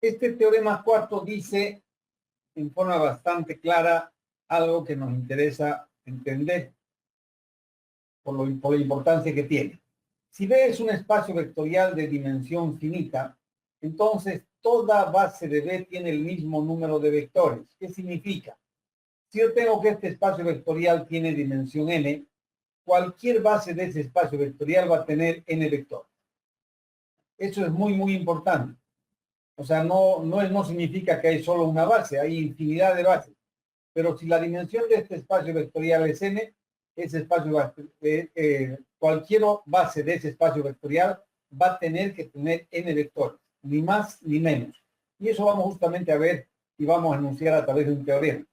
Este teorema cuarto dice en forma bastante clara algo que nos interesa entender por la importancia que tiene. Si B es un espacio vectorial de dimensión finita, entonces toda base de B tiene el mismo número de vectores. ¿Qué significa? Si yo tengo que este espacio vectorial tiene dimensión n, cualquier base de ese espacio vectorial va a tener n vectores. Eso es muy importante. O sea, no significa que hay solo una base, hay infinidad de bases. Pero si la dimensión de este espacio vectorial es n, ese espacio, cualquier base de ese espacio vectorial va a tener que tener n vectores, ni más ni menos. Y eso vamos justamente a ver y vamos a enunciar a través de un teorema.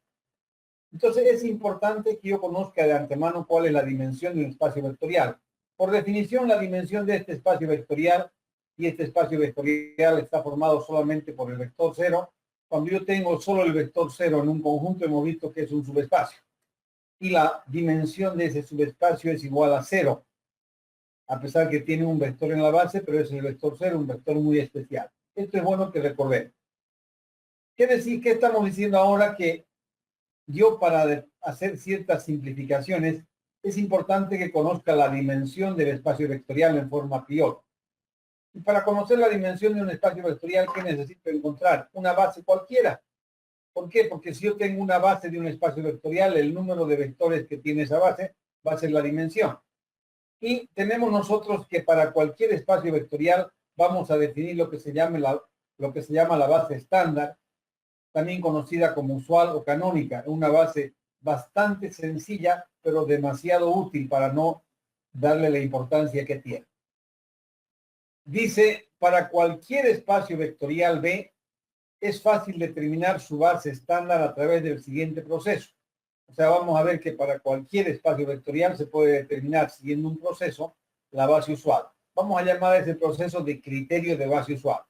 Entonces es importante que yo conozca de antemano cuál es la dimensión de un espacio vectorial. Por definición, la dimensión de este espacio vectorial, y este espacio vectorial está formado solamente por el vector 0. Cuando yo tengo solo el vector 0 en un conjunto, hemos visto que es un subespacio. Y la dimensión de ese subespacio es igual a 0. A pesar que tiene un vector en la base, pero es el vector 0, un vector muy especial. Esto es bueno que recordemos. ¿Qué estamos diciendo ahora? Que yo, para hacer ciertas simplificaciones, es importante que conozca la dimensión del espacio vectorial en forma priori. Y para conocer la dimensión de un espacio vectorial, ¿qué necesito encontrar? Una base cualquiera. ¿Por qué? Porque si yo tengo una base de un espacio vectorial, el número de vectores que tiene esa base va a ser la dimensión. Y tenemos nosotros que para cualquier espacio vectorial vamos a definir lo que se llama la base estándar, también conocida como usual o canónica, una base bastante sencilla, pero demasiado útil para no darle la importancia que tiene. Dice, para cualquier espacio vectorial B, es fácil determinar su base estándar a través del siguiente proceso. O sea, vamos a ver que para cualquier espacio vectorial se puede determinar, siguiendo un proceso, la base usual. Vamos a llamar a ese proceso de criterio de base usual.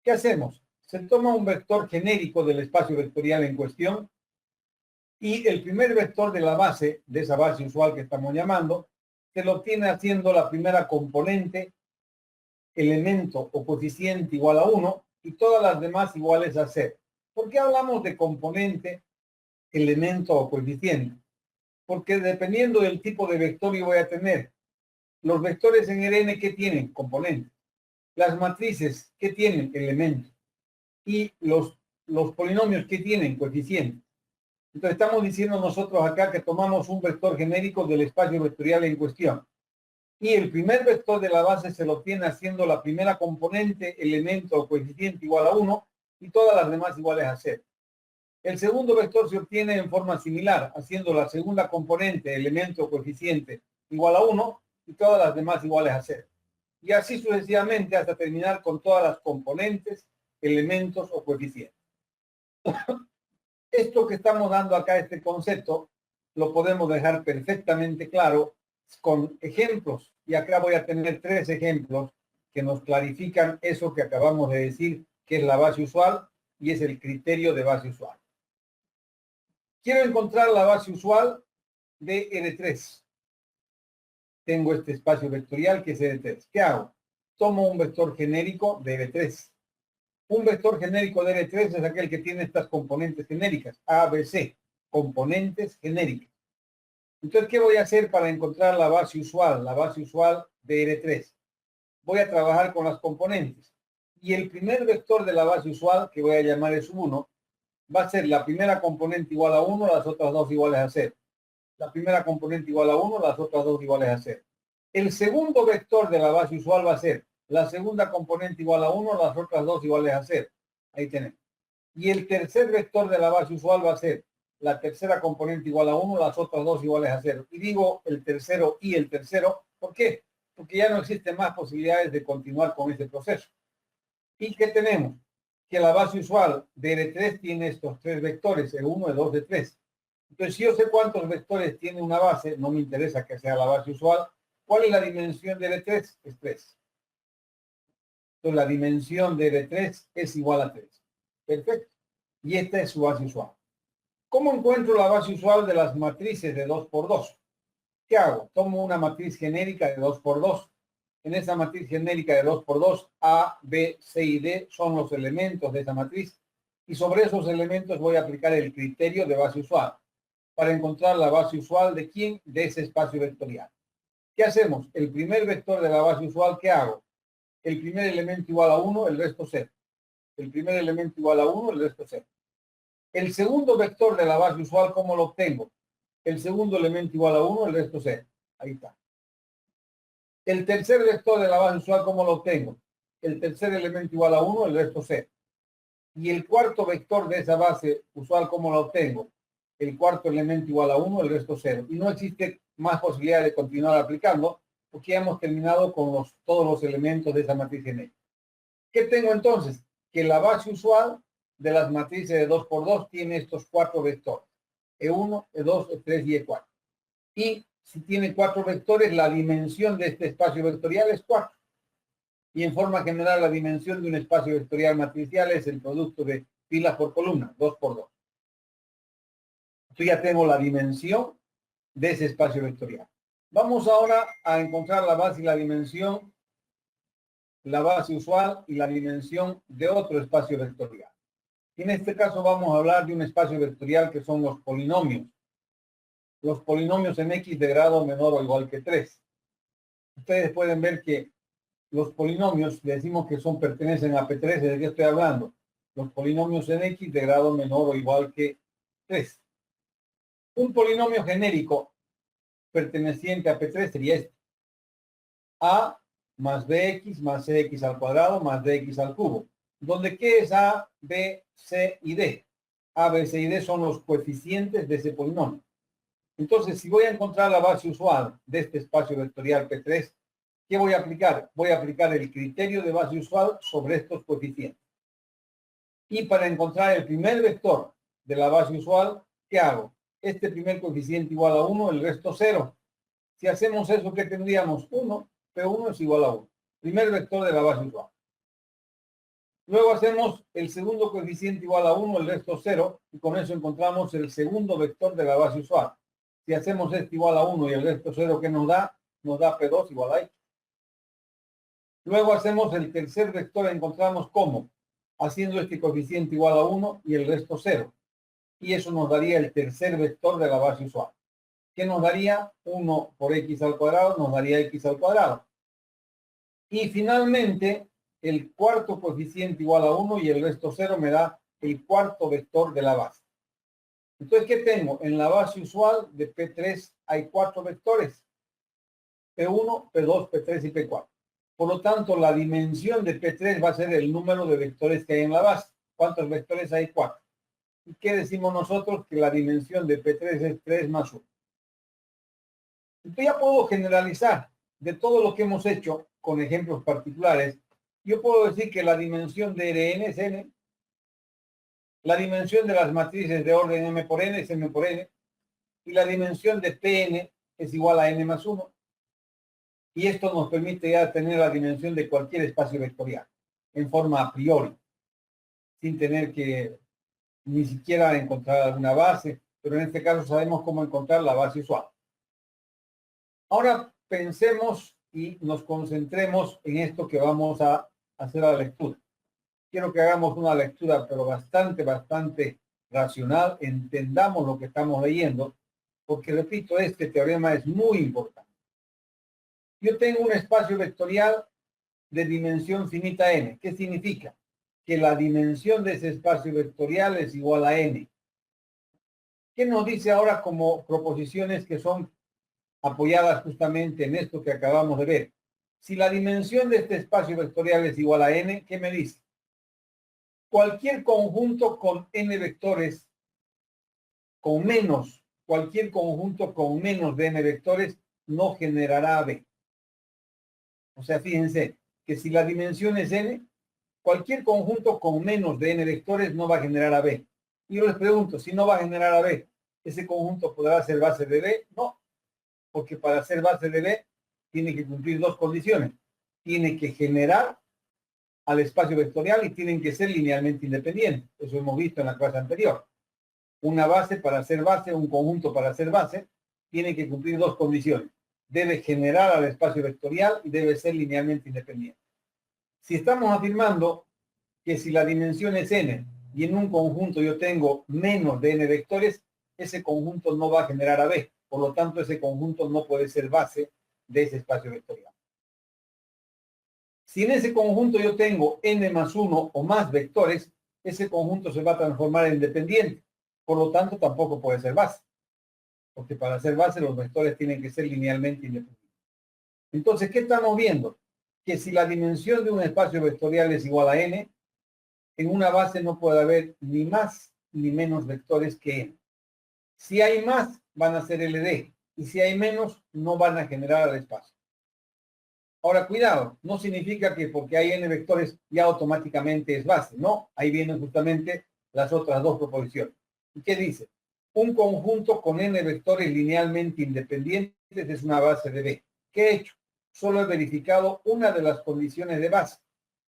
¿Qué hacemos? Se toma un vector genérico del espacio vectorial en cuestión y el primer vector de la base, de esa base usual que estamos llamando, se lo obtiene haciendo la primera componente, elemento o coeficiente igual a 1 y todas las demás iguales a 0. ¿Por qué hablamos de componente, elemento o coeficiente? Porque dependiendo del tipo de vector yo voy a tener, los vectores en el n, ¿qué tienen? Componentes. Las matrices, ¿qué tienen? Elementos. Y los polinomios, ¿qué tienen? Coeficientes. Entonces estamos diciendo nosotros acá que tomamos un vector genérico del espacio vectorial en cuestión. Y el primer vector de la base se lo obtiene haciendo la primera componente, elemento o coeficiente igual a 1 y todas las demás iguales a 0. El segundo vector se obtiene en forma similar, haciendo la segunda componente, elemento o coeficiente igual a 1 y todas las demás iguales a 0. Y así sucesivamente hasta terminar con todas las componentes, elementos o coeficientes. Esto que estamos dando acá, este concepto, lo podemos dejar perfectamente claro con ejemplos. Y acá voy a tener 3 ejemplos que nos clarifican eso que acabamos de decir, que es la base usual y es el criterio de base usual. Quiero encontrar la base usual de R3. Tengo este espacio vectorial que es R3. ¿Qué hago? Tomo un vector genérico de R3. Un vector genérico de R3 es aquel que tiene estas componentes genéricas, A, B, C, componentes genéricas. Entonces, ¿qué voy a hacer para encontrar la base usual de R3? Voy a trabajar con las componentes. Y el primer vector de la base usual, que voy a llamar es 1, va a ser la primera componente igual a 1, las otras dos iguales a 0. La primera componente igual a 1, las otras dos iguales a 0. El segundo vector de la base usual va a ser la segunda componente igual a 1, las otras dos iguales a 0. Ahí tenemos. Y el tercer vector de la base usual va a ser la tercera componente igual a 1, las otras dos iguales a 0. Y digo el tercero y el tercero, ¿por qué? Porque ya no existen más posibilidades de continuar con este proceso. ¿Y qué tenemos? Que la base usual de R3 tiene estos 3 vectores, el 1, el 2, el 3. Entonces, si yo sé cuántos vectores tiene una base, no me interesa que sea la base usual. ¿Cuál es la dimensión de R3? Es 3. Entonces, la dimensión de R3 es igual a 3. Perfecto. Y esta es su base usual. ¿Cómo encuentro la base usual de las matrices de 2 por 2? ¿Qué hago? Tomo una matriz genérica de 2 por 2. En esa matriz genérica de 2 por 2, A, B, C y D son los elementos de esa matriz. Y sobre esos elementos voy a aplicar el criterio de base usual para encontrar la base usual de quién, de ese espacio vectorial. ¿Qué hacemos? El primer vector de la base usual, ¿qué hago? El primer elemento igual a 1, el resto 0. El primer elemento igual a 1, el resto 0. El segundo vector de la base usual, ¿cómo lo obtengo? El segundo elemento igual a 1, el resto 0. Ahí está. El tercer vector de la base usual, ¿cómo lo obtengo? El tercer elemento igual a 1, el resto 0. Y el cuarto vector de esa base usual, ¿cómo lo obtengo? El cuarto elemento igual a 1, el resto 0. Y no existe más posibilidad de continuar aplicando, porque ya hemos terminado con todos los elementos de esa matriz genérica. ¿Qué tengo entonces? Que la base usual de las matrices de 2 por 2 tiene estos 4 vectores. E1, E2, E3 y E4. Y si tiene 4 vectores, la dimensión de este espacio vectorial es 4. Y en forma general, la dimensión de un espacio vectorial matricial es el producto de filas por columna, 2 por 2. Yo ya tengo la dimensión de ese espacio vectorial. Vamos ahora a encontrar la base y la dimensión, la base usual y la dimensión de otro espacio vectorial. Y en este caso vamos a hablar de un espacio vectorial que son los polinomios. Los polinomios en X de grado menor o igual que 3. Ustedes pueden ver que los polinomios, le decimos que pertenecen a P3, ¿de qué estoy hablando? Los polinomios en X de grado menor o igual que 3. Un polinomio genérico perteneciente a P3 sería este. A más BX más CX al cuadrado más DX al cubo. Donde ¿qué es A, B, C y D? A, B, C y D son los coeficientes de ese polinomio. Entonces, si voy a encontrar la base usual de este espacio vectorial P3, ¿qué voy a aplicar? Voy a aplicar el criterio de base usual sobre estos coeficientes. Y para encontrar el primer vector de la base usual, ¿qué hago? Este primer coeficiente igual a 1, el resto 0. Si hacemos eso, ¿qué tendríamos? 1, P1 es igual a 1. Primer vector de la base usual. Luego hacemos el segundo coeficiente igual a 1, el resto 0, y con eso encontramos el segundo vector de la base usual. Si hacemos este igual a 1 y el resto 0, ¿qué nos da? Nos da P2 igual a X. Luego hacemos el tercer vector, encontramos cómo, haciendo este coeficiente igual a 1 y el resto 0. Y eso nos daría el tercer vector de la base usual. ¿Qué nos daría? 1 por X al cuadrado nos daría X al cuadrado. Y finalmente, el cuarto coeficiente igual a 1 y el resto 0 me da el cuarto vector de la base. Entonces, ¿qué tengo? En la base usual de P3 hay 4 vectores. P1, P2, P3 y P4. Por lo tanto, la dimensión de P3 va a ser el número de vectores que hay en la base. ¿Cuántos vectores hay? 4. ¿Y qué decimos nosotros? Que la dimensión de P3 es 3 más 1. Entonces ya puedo generalizar de todo lo que hemos hecho con ejemplos particulares. Yo puedo decir que la dimensión de Rn es n. La dimensión de las matrices de orden m por n es m por n. Y la dimensión de Pn es igual a n más 1. Y esto nos permite ya tener la dimensión de cualquier espacio vectorial en forma a priori, sin tener que ni siquiera encontrar alguna base, pero en este caso sabemos cómo encontrar la base usual. Ahora pensemos y nos concentremos en esto que vamos a hacer a la lectura. Quiero que hagamos una lectura, pero bastante racional, entendamos lo que estamos leyendo, porque repito, este teorema es muy importante. Yo tengo un espacio vectorial de dimensión finita n. ¿Qué significa? Que la dimensión de ese espacio vectorial es igual a n. ¿Qué nos dice ahora como proposiciones que son apoyadas justamente en esto que acabamos de ver? Si la dimensión de este espacio vectorial es igual a n, ¿qué me dice? Cualquier conjunto con n vectores cualquier conjunto con menos de n vectores no generará B. O sea, fíjense que si la dimensión es n, cualquier conjunto con menos de n vectores no va a generar a B. Y yo les pregunto, si no va a generar a B, ¿ese conjunto podrá ser base de B? No, porque para ser base de B tiene que cumplir 2 condiciones. Tiene que generar al espacio vectorial y tienen que ser linealmente independientes. Eso hemos visto en la clase anterior. Una base para ser base, un conjunto para ser base, tiene que cumplir 2 condiciones. debe generar al espacio vectorial y debe ser linealmente independiente. Si estamos afirmando que si la dimensión es n y en un conjunto yo tengo menos de n vectores, ese conjunto no va a generar a B. Por lo tanto, ese conjunto no puede ser base de ese espacio vectorial. Si en ese conjunto yo tengo n más 1 o más vectores, ese conjunto se va a transformar en independiente. Por lo tanto, tampoco puede ser base. Porque para ser base, los vectores tienen que ser linealmente independientes. Entonces, ¿qué estamos viendo? Que si la dimensión de un espacio vectorial es igual a n, en una base no puede haber ni más ni menos vectores que n. Si hay más, van a ser LD. Y si hay menos, no van a generar al espacio. Ahora, cuidado, no significa que porque hay n vectores ya automáticamente es base. No, ahí vienen justamente las otras dos proposiciones. ¿Y qué dice? Un conjunto con n vectores linealmente independientes es una base de B. ¿Qué he hecho? Solo he verificado una de las condiciones de base.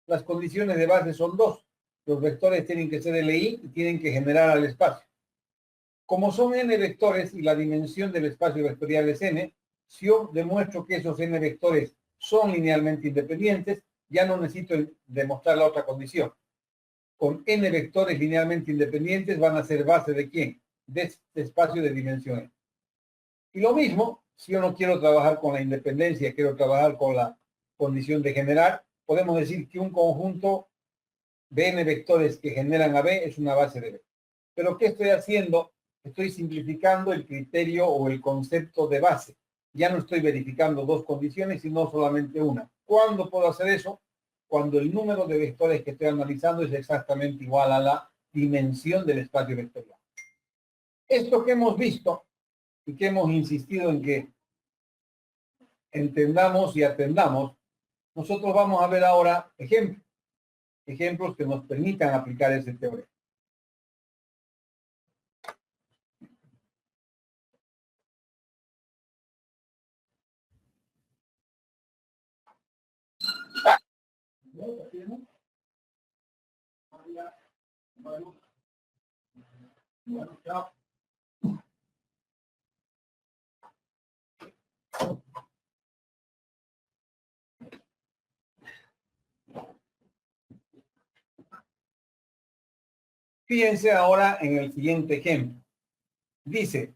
Las condiciones de base son dos. Los vectores tienen que ser LI y tienen que generar al espacio. Como son n vectores y la dimensión del espacio vectorial es n, si yo demuestro que esos n vectores son linealmente independientes, ya no necesito demostrar la otra condición. Con n vectores linealmente independientes van a ser base de ¿quién? De este espacio de dimensión n. Y lo mismo, si yo no quiero trabajar con la independencia, quiero trabajar con la condición de generar, podemos decir que un conjunto de n vectores que generan a B es una base de B. Pero ¿qué estoy haciendo? Estoy simplificando el criterio o el concepto de base. Ya no estoy verificando dos condiciones, sino solamente una. ¿Cuándo puedo hacer eso? Cuando el número de vectores que estoy analizando es exactamente igual a la dimensión del espacio vectorial. Esto que hemos visto y que hemos insistido en que entendamos y atendamos, nosotros vamos a ver ahora ejemplos que nos permitan aplicar ese teorema. Fíjense ahora en el siguiente ejemplo. Dice,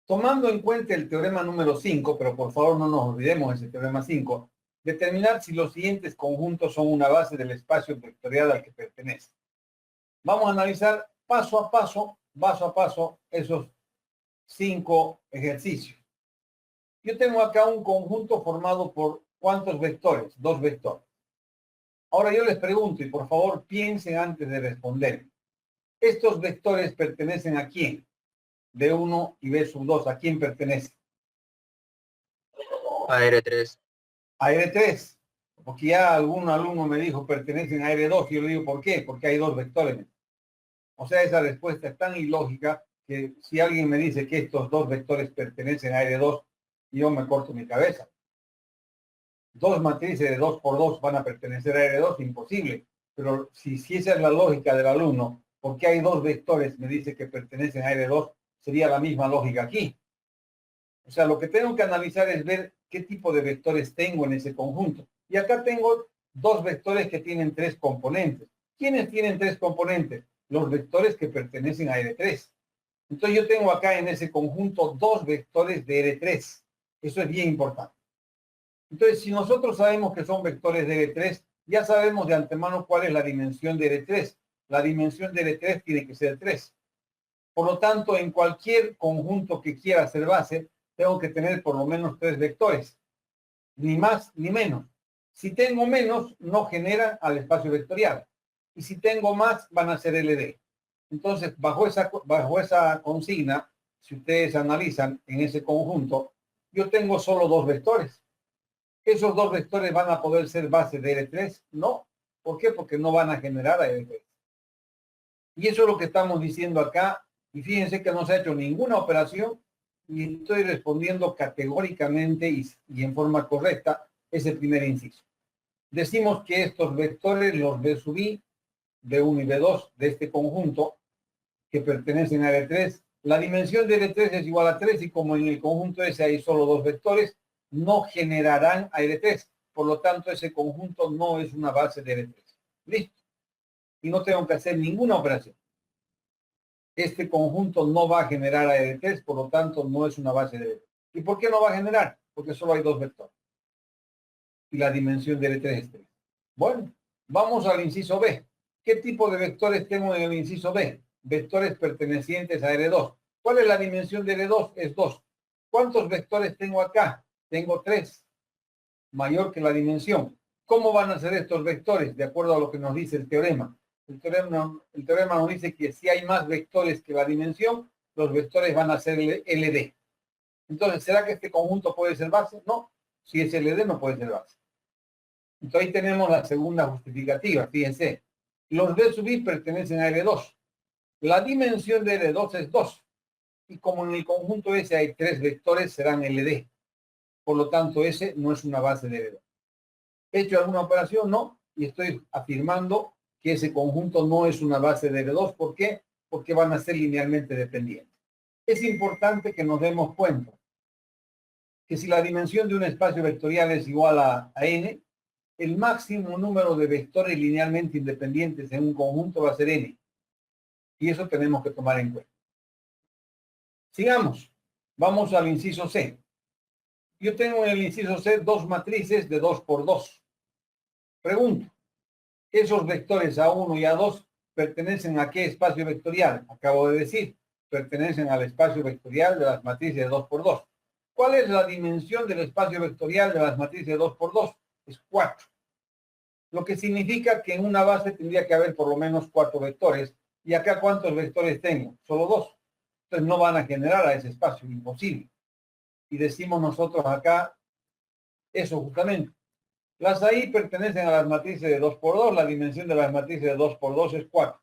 tomando en cuenta el teorema número 5, pero por favor no nos olvidemos ese teorema 5, determinar si los siguientes conjuntos son una base del espacio vectorial al que pertenece. Vamos a analizar paso a paso, esos 5 ejercicios. Yo tengo acá un conjunto formado por ¿cuántos vectores? 2 vectores. Ahora yo les pregunto, y por favor piensen antes de responder. ¿Estos vectores pertenecen a quién? B1 y B2, ¿a quién pertenece? A R3. A R3. Porque ya algún alumno me dijo pertenecen a R2 y yo le digo ¿por qué? Porque hay 2 vectores. O sea, esa respuesta es tan ilógica que si alguien me dice que estos 2 vectores pertenecen a R2, yo me corto mi cabeza. 2 matrices de 2 por 2 van a pertenecer a R2, imposible. Pero si esa es la lógica del alumno, porque hay 2 vectores, me dice que pertenecen a R2, sería la misma lógica aquí. O sea, lo que tengo que analizar es ver qué tipo de vectores tengo en ese conjunto. Y acá tengo 2 vectores que tienen 3 componentes. ¿Quiénes tienen 3 componentes? Los vectores que pertenecen a R3. Entonces yo tengo acá en ese conjunto 2 vectores de R3. Eso es bien importante. Entonces, si nosotros sabemos que son vectores de R3, ya sabemos de antemano cuál es la dimensión de R3. La dimensión de R3 tiene que ser 3. Por lo tanto, en cualquier conjunto que quiera ser base, tengo que tener por lo menos 3 vectores. Ni más ni menos. Si tengo menos, no generan al espacio vectorial. Y si tengo más, van a ser LD. Entonces, bajo esa consigna, si ustedes analizan en ese conjunto, yo tengo solo 2 vectores. ¿Esos 2 vectores van a poder ser base de L3? No. ¿Por qué? Porque no van a generar a L3. Y eso es lo que estamos diciendo acá. Y fíjense que no se ha hecho ninguna operación y estoy respondiendo categóricamente y en forma correcta ese primer inciso. Decimos que estos vectores, los B sub I, B1 y B2 de este conjunto, que pertenecen a L3, la dimensión de L3 es igual a 3 y como en el conjunto ese hay solo 2 vectores, no generarán a L3. Por lo tanto, ese conjunto no es una base de L3. Listo. Y no tengo que hacer ninguna operación. Este conjunto no va a generar a L3, por lo tanto, no es una base de L3. ¿Y por qué no va a generar? Porque solo hay dos vectores. Y la dimensión de L3 es 3. Bueno, vamos al inciso B. ¿Qué tipo de vectores tengo en el inciso B? Vectores pertenecientes a L2. ¿Cuál es la dimensión de L2? Es 2. ¿Cuántos vectores tengo acá? Tengo 3. Mayor que la dimensión. ¿Cómo van a ser estos vectores? De acuerdo a lo que nos dice el teorema. El teorema nos dice que si hay más vectores que la dimensión, los vectores van a ser LD. Entonces, ¿será que este conjunto puede ser base? No. Si es LD, no puede ser base. Entonces, ahí tenemos la segunda justificativa. Fíjense. Los D sub I pertenecen a L2. La dimensión de L2 es 2. Y como en el conjunto S hay 3 vectores, serán LD. Por lo tanto, ese no es una base de L2. ¿He hecho alguna operación? No. Y estoy afirmando que ese conjunto no es una base de L2. ¿Por qué? Porque van a ser linealmente dependientes. Es importante que nos demos cuenta que si la dimensión de un espacio vectorial es igual a n, el máximo número de vectores linealmente independientes en un conjunto va a ser n. Y eso tenemos que tomar en cuenta. Sigamos. Vamos al inciso C. Yo tengo en el inciso C dos matrices de 2 por 2. Pregunto, ¿esos vectores A1 y A2 pertenecen a qué espacio vectorial? Acabo de decir, pertenecen al espacio vectorial de las matrices de 2 por 2. ¿Cuál es la dimensión del espacio vectorial de las matrices de 2 por 2? Es 4. Lo que significa que en una base tendría que haber por lo menos 4 vectores. ¿Y acá cuántos vectores tengo? Solo 2. Entonces no van a generar a ese espacio, imposible. Y decimos nosotros acá eso justamente. Las AI pertenecen a las matrices de 2 por 2. La dimensión de las matrices de 2 por 2 es 4.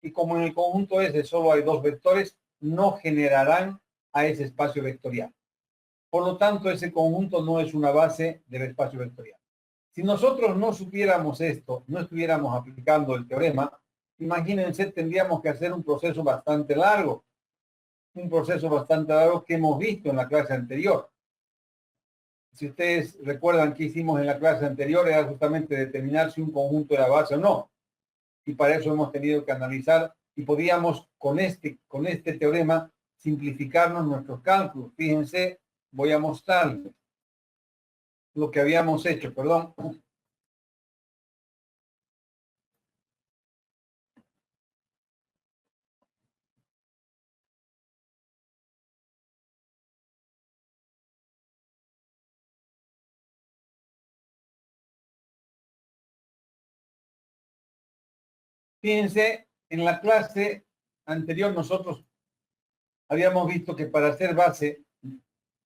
Y como en el conjunto S solo hay 2 vectores, no generarán a ese espacio vectorial. Por lo tanto, ese conjunto no es una base del espacio vectorial. Si nosotros no supiéramos esto, no estuviéramos aplicando el teorema, imagínense, tendríamos que hacer un proceso bastante largo. Un proceso bastante largo que hemos visto en la clase anterior. Si ustedes recuerdan qué hicimos en la clase anterior, era justamente determinar si un conjunto era base o no. Y para eso hemos tenido que analizar y podíamos con este teorema simplificarnos nuestros cálculos. Fíjense, voy a mostrarles lo que habíamos hecho, perdón. Fíjense, en la clase anterior nosotros habíamos visto que para ser base,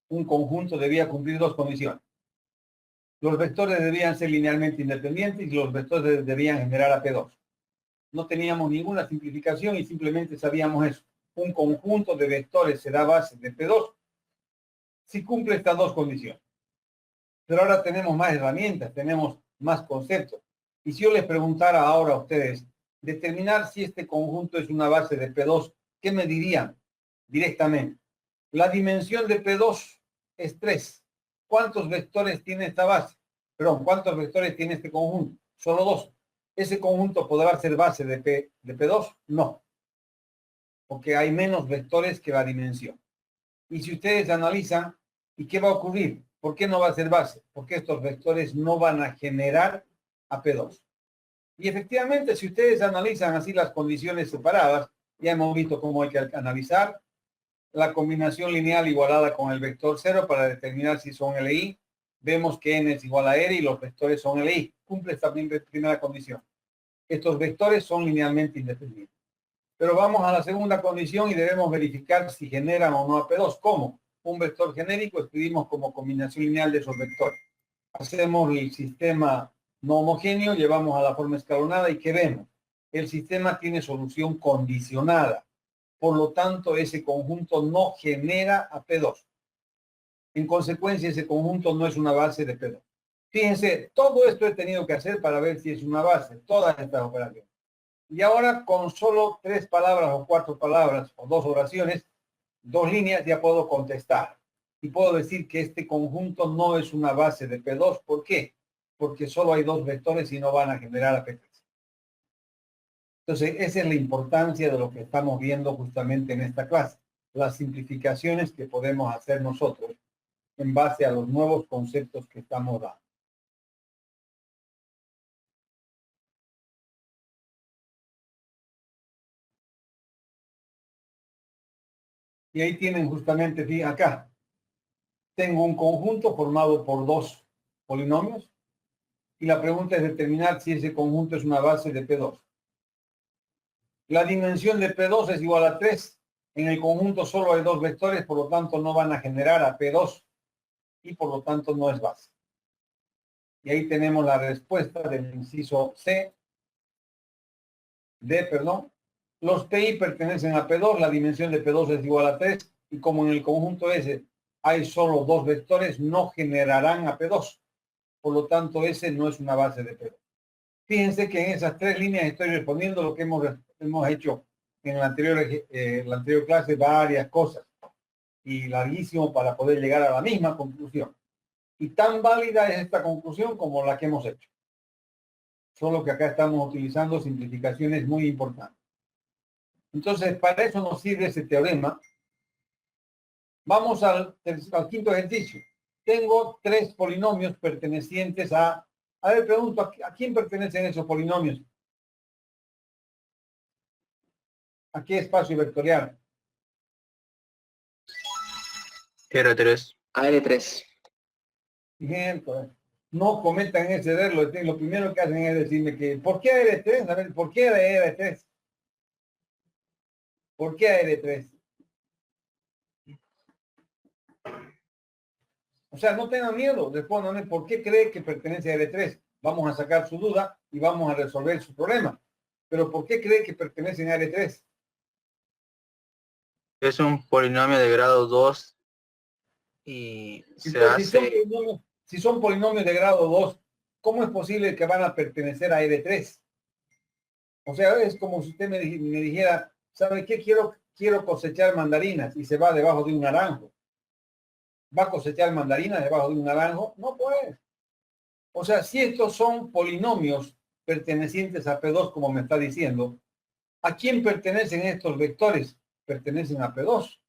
un conjunto debía cumplir dos condiciones. Los vectores debían ser linealmente independientes y los vectores debían generar a P2. No teníamos ninguna simplificación y simplemente sabíamos eso. Un conjunto de vectores será base de P2 si cumple estas dos condiciones. Pero ahora tenemos más herramientas, tenemos más conceptos. Y si yo les preguntara ahora a ustedes, determinar si este conjunto es una base de P2, ¿qué me dirían directamente? La dimensión de P2 es 3. ¿Cuántos vectores tiene esta base? Perdón, ¿cuántos vectores tiene este conjunto? Solo 2. ¿Ese conjunto podrá ser base de P2? No. Porque hay menos vectores que la dimensión. Y si ustedes analizan, ¿y qué va a ocurrir? ¿Por qué no va a ser base? Porque estos vectores no van a generar a P2. Y efectivamente, si ustedes analizan así las condiciones separadas, ya hemos visto cómo hay que analizar la combinación lineal igualada con el vector 0 para determinar si son LI. Vemos que n es igual a r y los vectores son LI. Cumple esta primera condición. Estos vectores son linealmente independientes. Pero vamos a la segunda condición y debemos verificar si generan o no a P2. ¿Cómo? Un vector genérico escribimos como combinación lineal de esos vectores. Hacemos el sistema no homogéneo, llevamos a la forma escalonada y ¿qué vemos? El sistema tiene solución condicionada. Por lo tanto, ese conjunto no genera a P2. En consecuencia, ese conjunto no es una base de P2. Fíjense, todo esto he tenido que hacer para ver si es una base, todas estas operaciones. Y ahora con solo 3 palabras o 4 palabras o 2 oraciones, 2 líneas, ya puedo contestar. Y puedo decir que este conjunto no es una base de P2. ¿Por qué? Porque solo hay dos vectores y no van a generar a P3. Entonces, esa es la importancia de lo que estamos viendo justamente en esta clase. Las simplificaciones que podemos hacer nosotros en base a los nuevos conceptos que estamos dando. Y ahí tienen justamente, fíjense acá, tengo un conjunto formado por dos polinomios y la pregunta es determinar si ese conjunto es una base de P2. La dimensión de P2 es igual a 3. En el conjunto solo hay dos vectores, por lo tanto no van a generar a P2 y por lo tanto no es base. Y ahí tenemos la respuesta del inciso D. Los PI pertenecen a P2, la dimensión de P2 es igual a 3 y como en el conjunto S hay solo dos vectores, no generarán a P2. Por lo tanto, S no es una base de P2. Fíjense que en esas tres líneas estoy respondiendo lo que hemos hecho en la anterior clase, varias cosas. Y larguísimo para poder llegar a la misma conclusión. Y tan válida es esta conclusión como la que hemos hecho. Solo que acá estamos utilizando simplificaciones muy importantes. Entonces, para eso nos sirve ese teorema. Vamos al quinto ejercicio. Tengo tres polinomios pertenecientes a... A ver, pregunto, ¿a quién pertenecen esos polinomios? ¿A qué espacio vectorial? R3. AR3. Bien, pues, no cometan ese error. Lo primero que hacen es decirme que, ¿por qué AR3? A ver, ¿por qué AR3? ¿Por qué AR3? O sea, no tengan miedo, respóndanme por qué cree que pertenece a R3. Vamos a sacar su duda y vamos a resolver su problema. Pero ¿por qué cree que pertenece a R3? Es un polinomio de grado 2 y se Entonces, hace... si son polinomios de grado 2, ¿cómo es posible que van a pertenecer a R3? O sea, es como si usted me dijera, ¿sabe qué? Quiero cosechar mandarinas y se va debajo de un naranjo. ¿Va a cosechar mandarinas debajo de un naranjo? No puede. O sea, si estos son polinomios pertenecientes a P2, como me está diciendo, ¿a quién pertenecen estos vectores? Pertenecen a P2.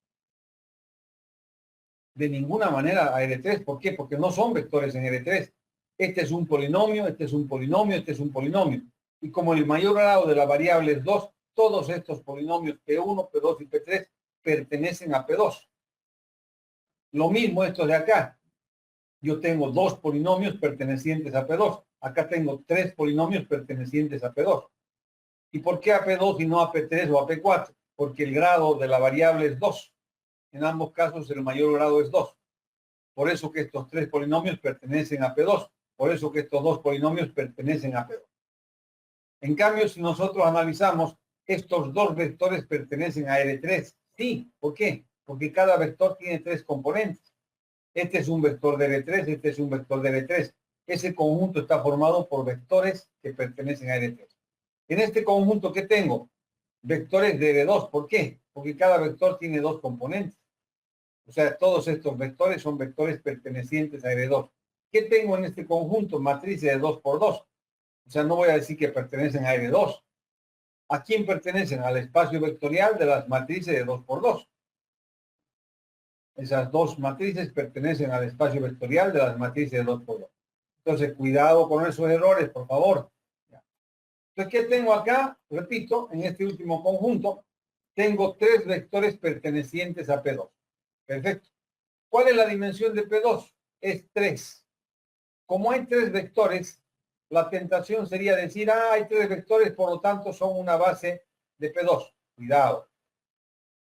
De ninguna manera a R3. ¿Por qué? Porque no son vectores en R3. Este es un polinomio, este es un polinomio, este es un polinomio. Y como el mayor grado de la variable es 2, todos estos polinomios P1, P2 y P3 pertenecen a P2. Lo mismo estos de acá. Yo tengo dos polinomios pertenecientes a P2. Acá tengo tres polinomios pertenecientes a P2. ¿Y por qué a P2 y no a P3 o a P4? Porque el grado de la variable es 2. En ambos casos el mayor grado es 2. Por eso que estos tres polinomios pertenecen a P2. Por eso que estos dos polinomios pertenecen a P2. En cambio, si nosotros analizamos, estos dos vectores pertenecen a R3. Sí, ¿por qué? Porque cada vector tiene tres componentes. Este es un vector de R3, este es un vector de R3. Ese conjunto está formado por vectores que pertenecen a R3. En este conjunto, ¿qué tengo? Vectores de R2. ¿Por qué? Porque cada vector tiene dos componentes. O sea, todos estos vectores son vectores pertenecientes a R2. ¿Qué tengo en este conjunto? Matrices de 2 por 2. O sea, no voy a decir que pertenecen a R2. ¿A quién pertenecen? Al espacio vectorial de las matrices de 2 por 2. Esas dos matrices pertenecen al espacio vectorial de las matrices de 2 por 2. Entonces, cuidado con esos errores, por favor. Entonces, ¿qué tengo acá? Repito, en este último conjunto, tengo tres vectores pertenecientes a P2. Perfecto. ¿Cuál es la dimensión de P2? Es 3. Como hay tres vectores, la tentación sería decir, hay tres vectores, por lo tanto son una base de P2. Cuidado.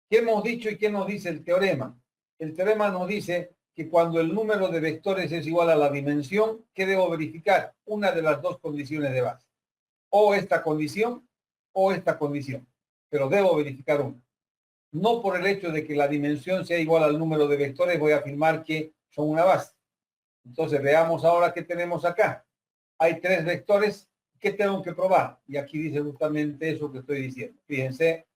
¿Qué hemos dicho y qué nos dice el teorema? El teorema nos dice que cuando el número de vectores es igual a la dimensión, ¿qué debo verificar? Una de las dos condiciones de base. O esta condición o esta condición. Pero debo verificar una. No por el hecho de que la dimensión sea igual al número de vectores voy a afirmar que son una base. Entonces veamos ahora qué tenemos acá. Hay tres vectores. ¿Qué tengo que probar? Y aquí dice justamente eso que estoy diciendo. Fíjense.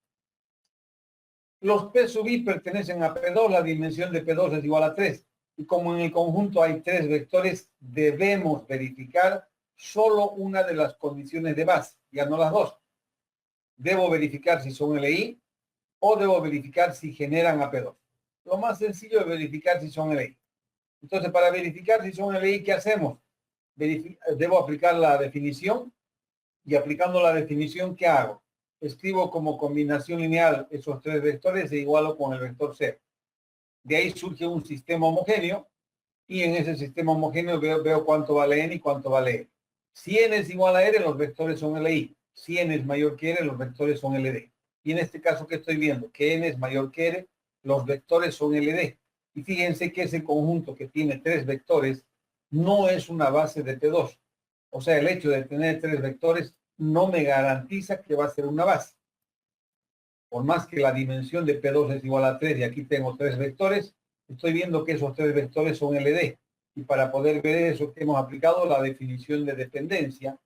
Los P sub I pertenecen a P2, la dimensión de P2 es igual a 3. Y como en el conjunto hay 3 vectores, debemos verificar solo una de las condiciones de base, ya no las dos. Debo verificar si son LI o debo verificar si generan a P2. Lo más sencillo es verificar si son LI. Entonces, para verificar si son LI, ¿qué hacemos? Debo aplicar la definición y aplicando la definición, ¿qué hago? Escribo como combinación lineal esos 3 vectores e igualo con el vector 0. De ahí surge un sistema homogéneo y en ese sistema homogéneo veo cuánto vale n y cuánto vale r. Si n es igual a r, los vectores son LI. Si n es mayor que r, los vectores son LD. Y en este caso, ¿qué estoy viendo? Que n es mayor que r, los vectores son LD. Y fíjense que ese conjunto que tiene 3 vectores no es una base de P2. O sea, el hecho de tener 3 vectores no me garantiza que va a ser una base. Por más que la dimensión de P2 es igual a 3 y aquí tengo 3 vectores, estoy viendo que esos 3 vectores son LD. Y para poder ver eso, hemos aplicado la definición de dependencia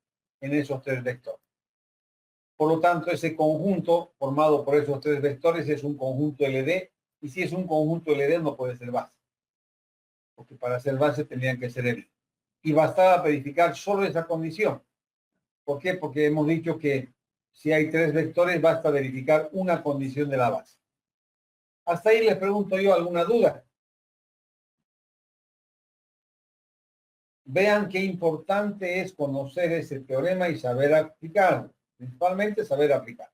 en esos 3 vectores. Por lo tanto, ese conjunto formado por esos 3 vectores es un conjunto LD. Y si es un conjunto LD, no puede ser base. Porque para ser base tendrían que ser LD. Y bastaba verificar solo esa condición. ¿Por qué? Porque hemos dicho que si hay 3 vectores, basta verificar una condición de la base. Hasta ahí les pregunto yo alguna duda. Vean qué importante es conocer ese teorema y saber aplicarlo. Principalmente saber aplicar.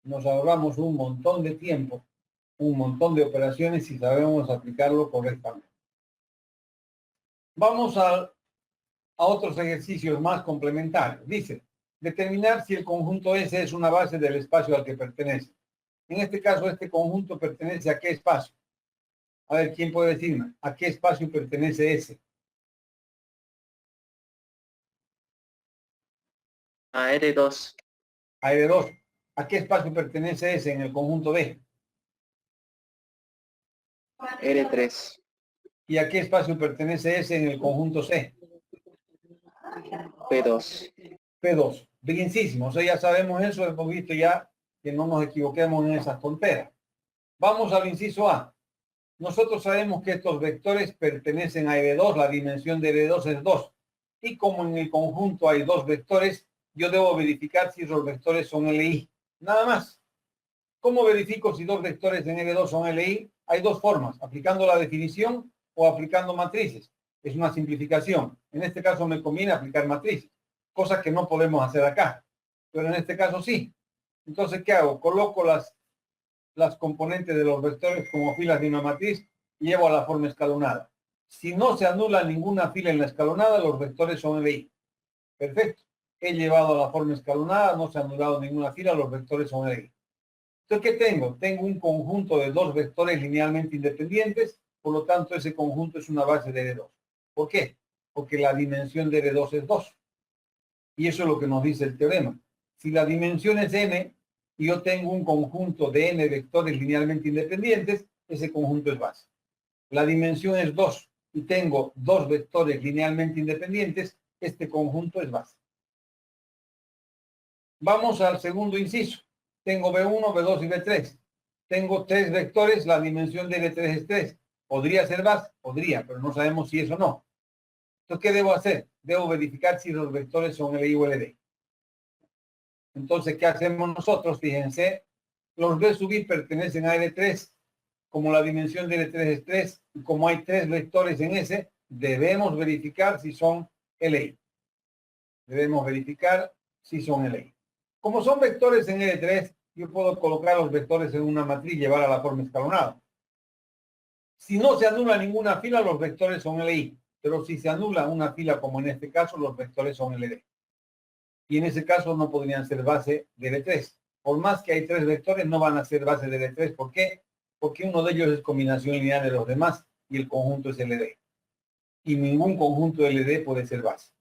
Nos ahorramos un montón de tiempo, un montón de operaciones si sabemos aplicarlo correctamente. Vamos a otros ejercicios más complementarios. Dice, determinar si el conjunto S es una base del espacio al que pertenece. En este caso, este conjunto pertenece a qué espacio. A ver, ¿quién puede decirme? ¿A qué espacio pertenece S? A R2. A R2. ¿A qué espacio pertenece S en el conjunto B? R3. ¿Y a qué espacio pertenece S en el conjunto C? P2. P2. Bienísimo. O sea, ya sabemos eso, hemos visto ya que no nos equivoquemos en esas tonteras. Vamos al inciso A. Nosotros sabemos que estos vectores pertenecen a R2, la dimensión de R2 es 2. Y como en el conjunto hay 2 vectores, yo debo verificar si esos vectores son LI. Nada más. ¿Cómo verifico si 2 vectores en R2 son LI? Hay 2 formas, aplicando la definición o aplicando matrices. Es una simplificación. En este caso me conviene aplicar matrices, cosa que no podemos hacer acá. Pero en este caso sí. Entonces, ¿qué hago? Coloco las componentes de los vectores como filas de una matriz y llevo a la forma escalonada. Si no se anula ninguna fila en la escalonada, los vectores son LI. Perfecto. He llevado a la forma escalonada, no se ha anulado ninguna fila, los vectores son LI. Entonces, ¿qué tengo? Tengo un conjunto de 2 vectores linealmente independientes, por lo tanto, ese conjunto es una base de R2. ¿Por qué? Porque la dimensión de R2 es 2. Y eso es lo que nos dice el teorema. Si la dimensión es n y yo tengo un conjunto de n vectores linealmente independientes, ese conjunto es base. La dimensión es 2 y tengo 2 vectores linealmente independientes, este conjunto es base. Vamos al segundo inciso. Tengo B1, B2 y B3. Tengo 3 vectores, la dimensión de B3 es 3. ¿Podría ser base? Podría, pero no sabemos si es o no. Entonces, ¿qué debo hacer? Debo verificar si los vectores son LI o LD. Entonces, ¿qué hacemos nosotros? Fíjense, los B sub I pertenecen a L3. Como la dimensión de L3 es 3, y como hay 3 vectores en S, debemos verificar si son LI. Debemos verificar si son LI. Como son vectores en L3, yo puedo colocar los vectores en una matriz y llevar a la forma escalonada. Si no se anula ninguna fila, los vectores son LI. Pero si se anula una fila, como en este caso, los vectores son LD. Y en ese caso no podrían ser base de L3. Por más que hay 3 vectores, no van a ser base de L3. ¿Por qué? Porque uno de ellos es combinación lineal de los demás y el conjunto es LD. Y ningún conjunto LD puede ser base.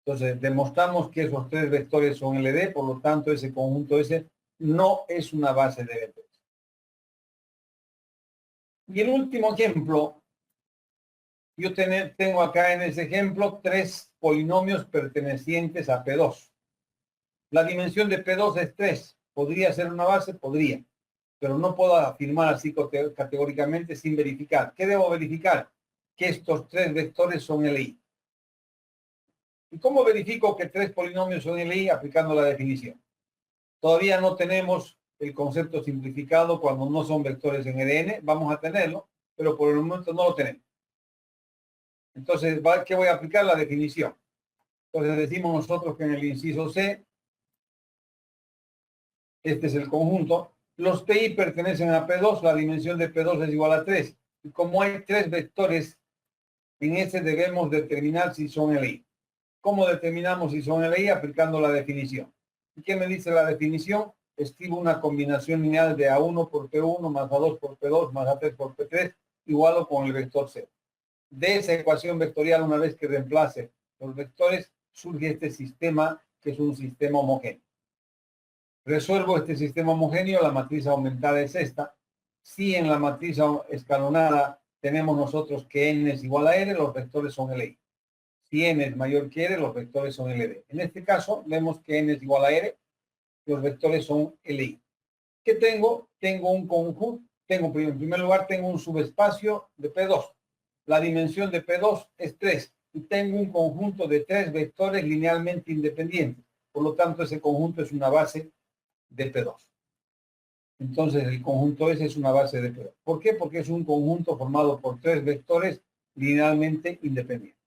Entonces, demostramos que esos 3 vectores son LD, por lo tanto, ese conjunto S no es una base de L3. Y el último ejemplo, yo tengo acá en ese ejemplo 3 polinomios pertenecientes a P2. La dimensión de P2 es 3. ¿Podría ser una base? Podría. Pero no puedo afirmar así categóricamente sin verificar. ¿Qué debo verificar? Que estos tres vectores son LI. ¿Y cómo verifico que tres polinomios son LI? Aplicando la definición. Todavía no tenemos el concepto simplificado cuando no son vectores en EDN. Vamos a tenerlo, pero por el momento no lo tenemos. Entonces, ¿qué voy a aplicar? La definición. Entonces decimos nosotros que en el inciso C, este es el conjunto. Los PI pertenecen a P2, la dimensión de P2 es igual a 3. Y como hay tres vectores, en ese debemos determinar si son LI. ¿Cómo determinamos si son LI? Aplicando la definición. ¿Y qué me dice la definición? Escribo una combinación lineal de A1 por P1 más A2 por P2 más A3 por P3 igual con el vector C. De esa ecuación vectorial, una vez que reemplace los vectores, surge este sistema que es un sistema homogéneo. Resuelvo este sistema homogéneo, la matriz aumentada es esta. Si en la matriz escalonada tenemos nosotros que n es igual a r, los vectores son LI. Si n es mayor que r, los vectores son LD. En este caso, vemos que n es igual a r, los vectores son LI. ¿Qué tengo? Tengo un conjunto, en primer lugar, tengo un subespacio de P2. La dimensión de P2 es 3 y tengo un conjunto de tres vectores linealmente independientes. Por lo tanto, ese conjunto es una base de P2. Entonces, el conjunto S es una base de P2. ¿Por qué? Porque es un conjunto formado por tres vectores linealmente independientes.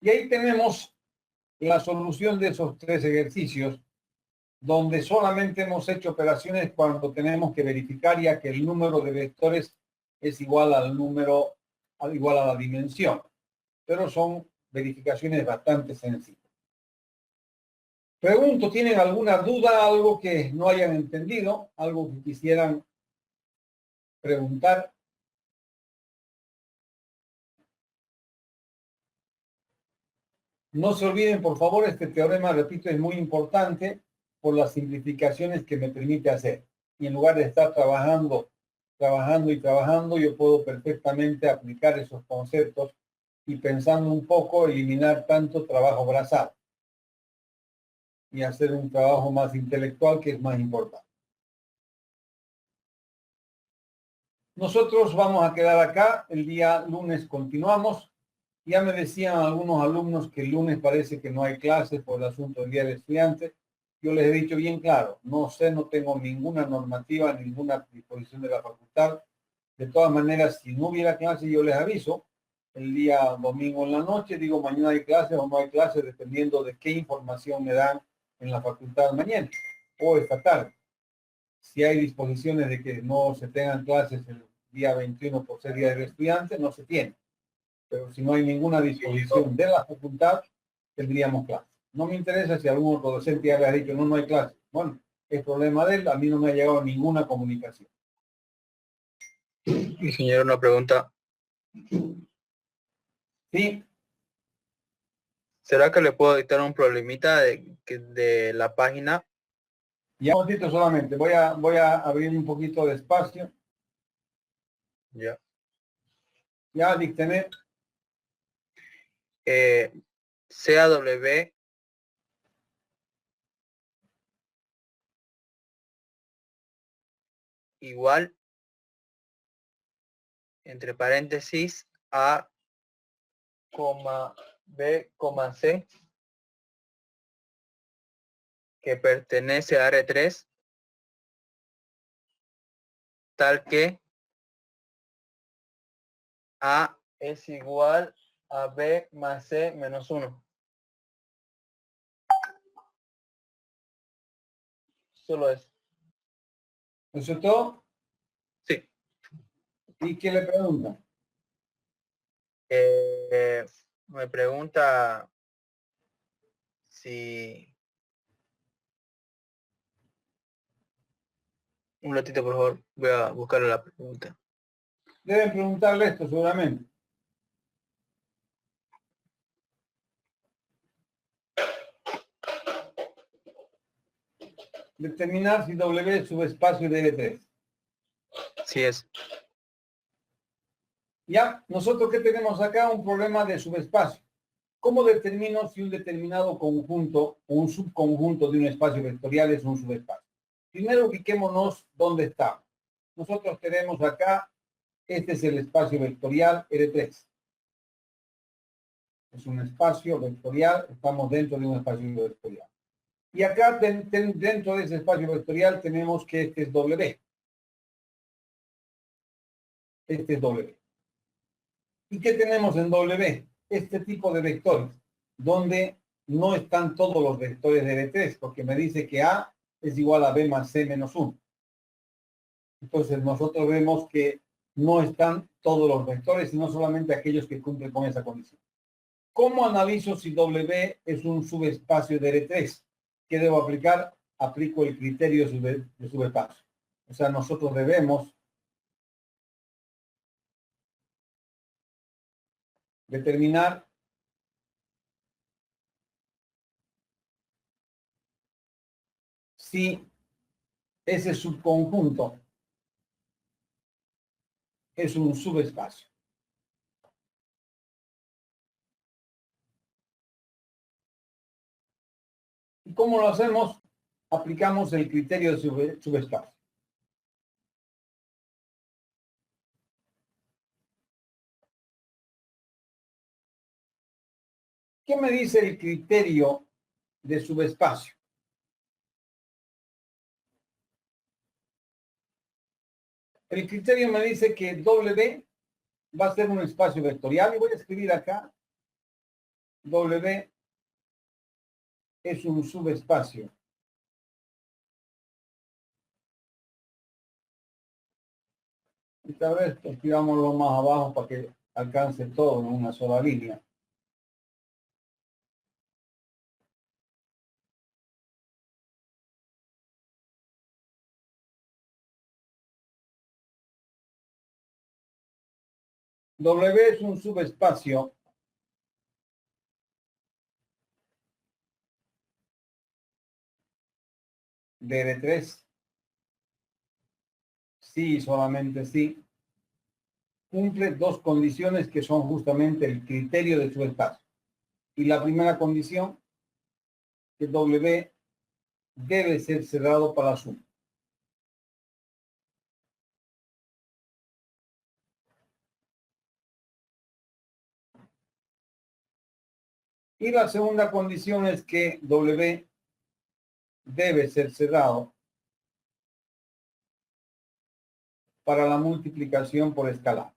Y ahí tenemos la solución de esos tres ejercicios, donde solamente hemos hecho operaciones cuando tenemos que verificar ya que el número de vectores es igual al número, igual a la dimensión. Pero son verificaciones bastante sencillas. Pregunto, ¿tienen alguna duda, algo que no hayan entendido, algo que quisieran preguntar? No se olviden, por favor, este teorema, repito, es muy importante por las simplificaciones que me permite hacer. Y en lugar de estar trabajando, yo puedo perfectamente aplicar esos conceptos y pensando un poco, eliminar tanto trabajo brazal y hacer un trabajo más intelectual que es más importante. Nosotros vamos a quedar acá. El día lunes continuamos. Ya me decían algunos alumnos que el lunes parece que no hay clases por el asunto del Día del Estudiante. Yo les he dicho bien claro, no sé, no tengo ninguna normativa, ninguna disposición de la facultad. De todas maneras, si no hubiera clase, yo les aviso. El día domingo en la noche, digo, mañana hay clases o no hay clases, dependiendo de qué información me dan en la facultad mañana o esta tarde. Si hay disposiciones de que no se tengan clases el día 21 por ser Día del Estudiante, no se tiene. Pero si no hay ninguna disposición de la facultad, tendríamos clases. No me interesa si algún otro docente ya le ha dicho, no hay clases. Bueno, es problema de él, a mí no me ha llegado ninguna comunicación. Ingeniero, una pregunta. Sí. ¿Será que le puedo dictar un problemita de la página? Ya un momentito solamente, voy a abrir un poquito de espacio. Ya. Ya, dícteme. CAW igual, entre paréntesis, A, B, C, que pertenece a R3, tal que A es igual a B más C menos 1. Solo eso. ¿Eso es todo? Sí. ¿Y qué le pregunta? Me pregunta si... Un ratito, por favor. Voy a buscar la pregunta. Deben preguntarle esto seguramente. Determinar si W es subespacio de L3. Sí es. Ya, nosotros que tenemos acá un problema de subespacio. ¿Cómo determino si un determinado conjunto o un subconjunto de un espacio vectorial es un subespacio? Primero ubiquémonos dónde estamos. Nosotros tenemos acá, este es el espacio vectorial R3. Es un espacio vectorial, estamos dentro de un espacio vectorial. Y acá dentro de ese espacio vectorial tenemos que este es W. Este es W. ¿Y qué tenemos en W? Este tipo de vectores, donde no están todos los vectores de R3, porque me dice que A es igual a B más C menos 1. Entonces nosotros vemos que no están todos los vectores, sino solamente aquellos que cumplen con esa condición. ¿Cómo analizo si W es un subespacio de R3? ¿Qué debo aplicar? Aplico el criterio de subespacio. O sea, nosotros debemos determinar si ese subconjunto es un subespacio. ¿Y cómo lo hacemos? Aplicamos el criterio de subespacio. ¿Qué me dice el criterio de subespacio? El criterio me dice que W va a ser un espacio vectorial y voy a escribir acá W es un subespacio. Y tal vez escribámoslo más abajo para que alcance todo en una sola línea. W es un subespacio de R3. Sí, solamente sí. Cumple dos condiciones que son justamente el criterio de subespacio. Y la primera condición, que W debe ser cerrado para la suma. Y la segunda condición es que W debe ser cerrado para la multiplicación por escalar.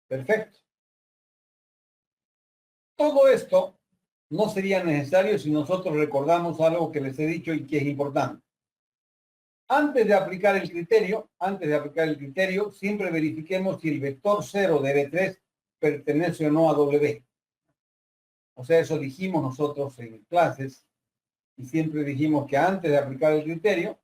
Perfecto. Todo esto no sería necesario si nosotros recordamos algo que les he dicho y que es importante. Antes de aplicar el criterio, siempre verifiquemos si el vector 0 de R3 pertenece o no a W. O sea, eso dijimos nosotros en clases y siempre dijimos que antes de aplicar el criterio,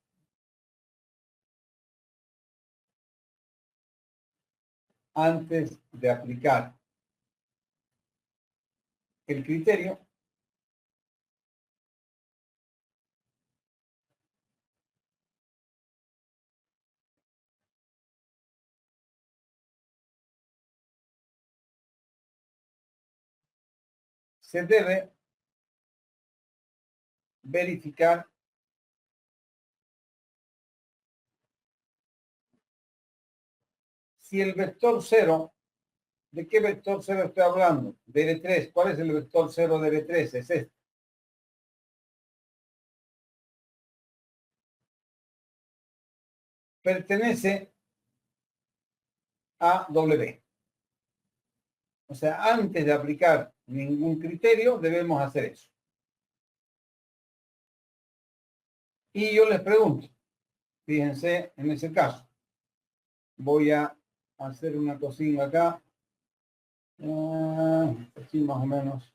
se debe verificar si el vector 0, ¿de qué vector 0 estoy hablando? De R3. ¿Cuál es el vector 0 de R3? Es este. Pertenece a W. O sea, antes de aplicar ningún criterio, debemos hacer eso. Y yo les pregunto, fíjense en ese caso, voy a hacer una cosita acá, aquí más o menos.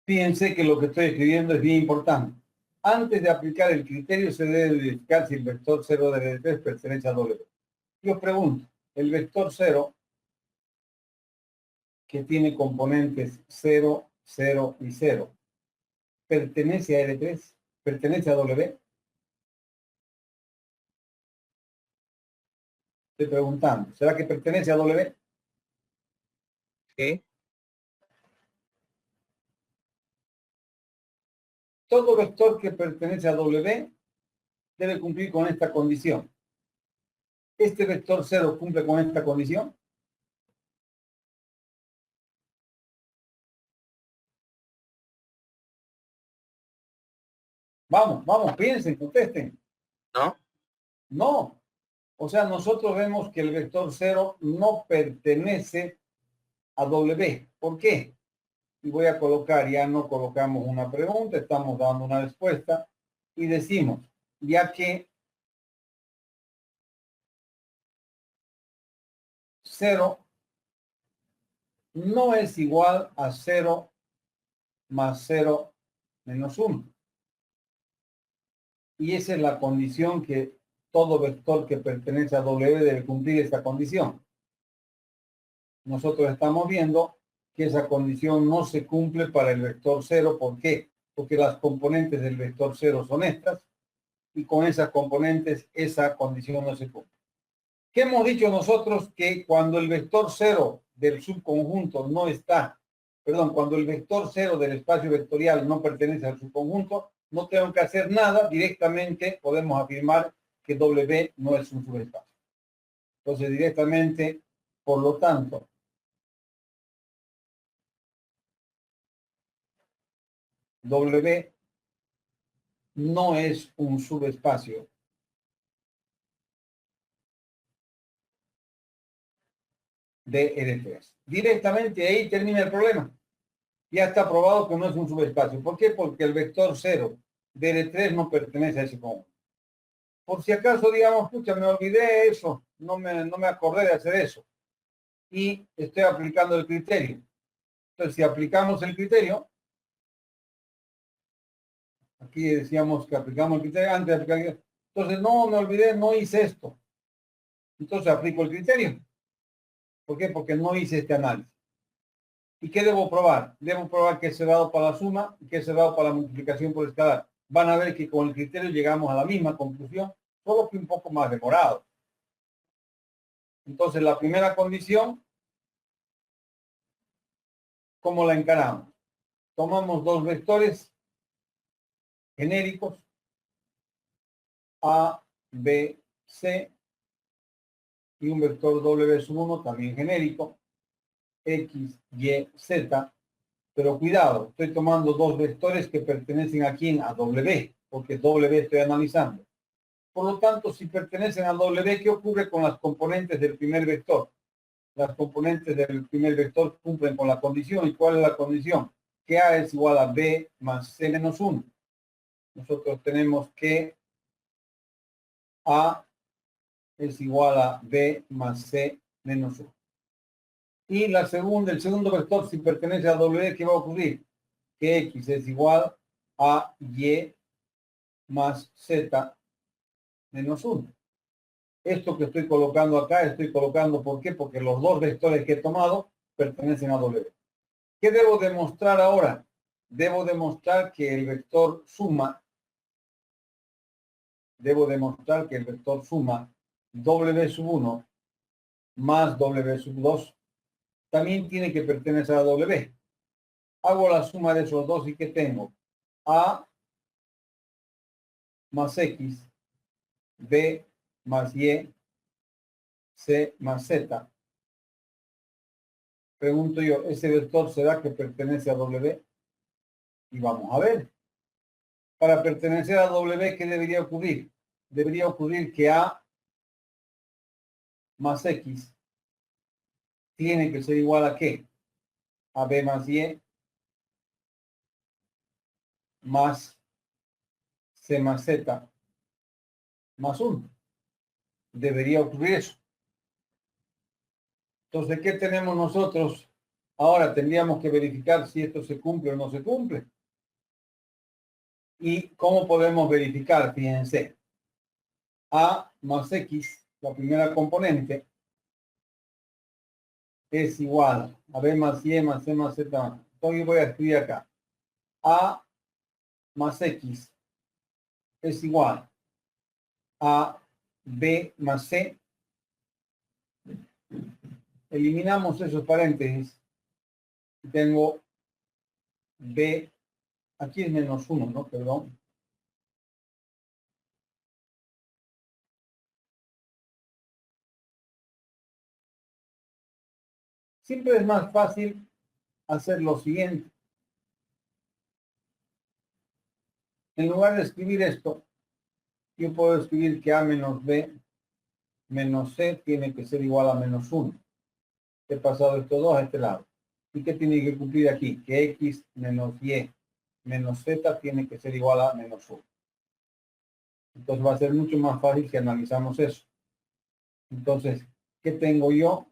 Fíjense que lo que estoy escribiendo es bien importante. Antes de aplicar el criterio se debe verificar si el vector 0 de R3 pertenece a W. Yo pregunto, el vector 0, que tiene componentes 0, 0 y 0, ¿pertenece a R3? ¿Pertenece a W? Estoy preguntando, ¿será que pertenece a W? Sí. Todo vector que pertenece a W debe cumplir con esta condición. ¿Este vector 0 cumple con esta condición? Vamos, vamos, piensen, contesten. ¿No? No. O sea, nosotros vemos que el vector 0 no pertenece a W. ¿Por qué? Y voy a colocar, ya no colocamos una pregunta, estamos dando una respuesta y decimos, ya que 0 no es igual a 0 más 0 menos 1. Y esa es la condición que todo vector que pertenece a W debe cumplir esta condición. Nosotros estamos viendo que esa condición no se cumple para el vector 0. ¿Por qué? Porque las componentes del vector 0 son estas y con esas componentes esa condición no se cumple. ¿Qué hemos dicho nosotros? Que cuando el vector 0 del subconjunto no está, perdón, cuando el vector 0 del espacio vectorial no pertenece al subconjunto, no tengo que hacer nada, directamente podemos afirmar que W no es un subespacio. Entonces, directamente, por lo tanto, W no es un subespacio de R3. Directamente ahí termina el problema. Ya está probado que no es un subespacio. ¿Por qué? Porque el vector 0 de R3 no pertenece a ese conjunto. Por si acaso, digamos, pucha, me olvidé de eso, no me acordé de hacer eso. Y estoy aplicando el criterio. Entonces, si aplicamos el criterio, aquí decíamos que aplicamos el criterio antes de aplicar. Entonces, no, me olvidé, no hice esto. Entonces, aplico el criterio. ¿Por qué? Porque no hice este análisis. ¿Y qué debo probar? Debo probar que es cerrado para la suma y que es cerrado para la multiplicación por escalar. Van a ver que con el criterio llegamos a la misma conclusión, solo que un poco más demorado. Entonces, la primera condición, ¿cómo la encaramos? Tomamos dos vectores genéricos, A, B, C, y un vector W1 también genérico, X, Y, Z. Pero cuidado, estoy tomando dos vectores que pertenecen a quién, a W, porque W estoy analizando. Por lo tanto, si pertenecen a W, ¿qué ocurre con las componentes del primer vector? Las componentes del primer vector cumplen con la condición. ¿Y cuál es la condición? Que A es igual a B más C menos 1. Nosotros tenemos que A es igual a B más C menos 1. Y el segundo vector, si pertenece a W, ¿qué va a ocurrir? Que X es igual a Y más Z menos 1. Esto que estoy colocando acá, estoy colocando, ¿por qué? Porque los dos vectores que he tomado pertenecen a W. ¿Qué debo demostrar ahora? Debo demostrar que el vector suma, W sub 1 más W sub 2 también tiene que pertenecer a W. Hago la suma de esos dos y ¿qué tengo? A más X, B más Y, C más Z. Pregunto yo, ¿ese vector será que pertenece a W? Y vamos a ver. Para pertenecer a W, ¿qué debería ocurrir? Debería ocurrir que A más X tiene que ser igual a ¿qué? A B más Y más C más Z más 1. Debería ocurrir eso. Entonces, ¿qué tenemos nosotros Ahora tendríamos que verificar si esto se cumple o no se cumple. ¿Y cómo podemos verificar? Fíjense. A más X, la primera componente, es igual a B más Y más C más Z más. Entonces voy a escribir acá. A más X es igual a B más C. Eliminamos esos paréntesis. Tengo B, aquí es menos 1, ¿no? Perdón. Siempre es más fácil hacer lo siguiente. En lugar de escribir esto, yo puedo escribir que A menos B menos C tiene que ser igual a menos 1. He pasado estos dos a este lado. ¿Y qué tiene que cumplir aquí? Que X menos Y menos Z tiene que ser igual a menos 1. Entonces va a ser mucho más fácil si analizamos eso. Entonces, ¿qué tengo yo?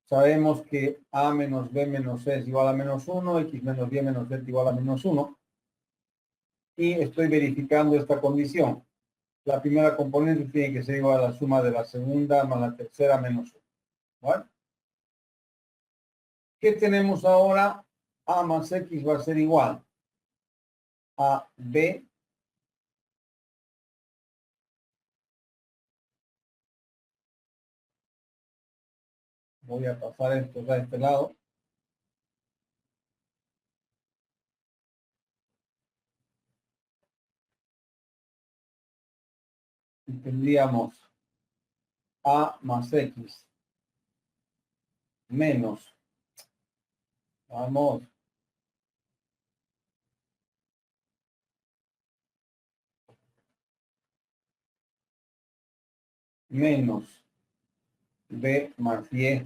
Sabemos que A menos B menos C es igual a menos 1, X menos Y menos Z igual a menos 1. Y estoy verificando esta condición. La primera componente tiene que ser igual a la suma de la segunda más la tercera menos 1. ¿Vale? ¿Qué tenemos ahora? A más X va a ser igual a B voy a pasar esto a este lado. Y tendríamos A más X menos, vamos, menos B más Y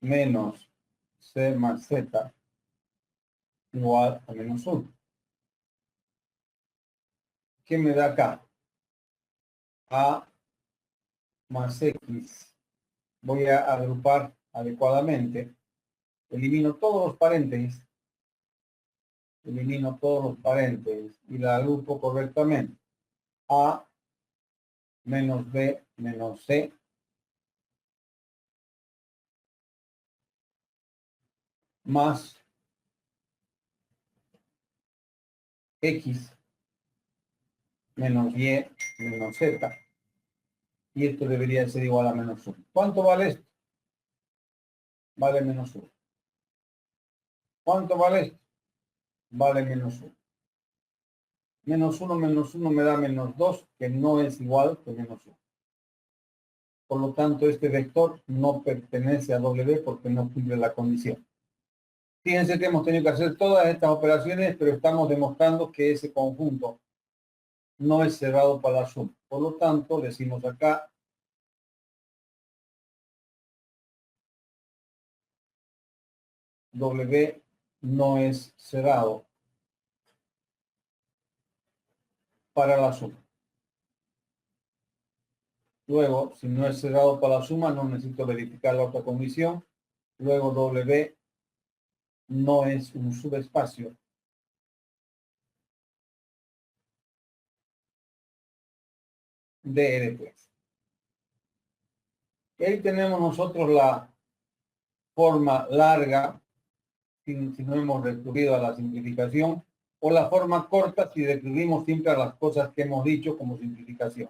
menos C más Z igual a menos 1. ¿Qué me da acá? A más X. Voy a agrupar adecuadamente. Elimino todos los paréntesis. Elimino todos los paréntesis y la agrupo correctamente. A menos B menos C más X menos Y menos Z. Y esto debería ser igual a menos 1. ¿Cuánto vale esto? Vale menos 1. ¿Cuánto vale esto? Vale menos 1. Menos 1 me da menos 2, que no es igual que menos 1. Por lo tanto, este vector no pertenece a W porque no cumple la condición. Fíjense que hemos tenido que hacer todas estas operaciones, pero estamos demostrando que ese conjunto no es cerrado para la suma. Por lo tanto, decimos acá W no es cerrado para la suma. Luego, si no es cerrado para la suma, no necesito verificar la otra condición. Luego W no es un subespacio de R3. Y ahí tenemos nosotros la forma larga, si no hemos recurrido a la simplificación, o la forma corta si recurrimos siempre a las cosas que hemos dicho como simplificación.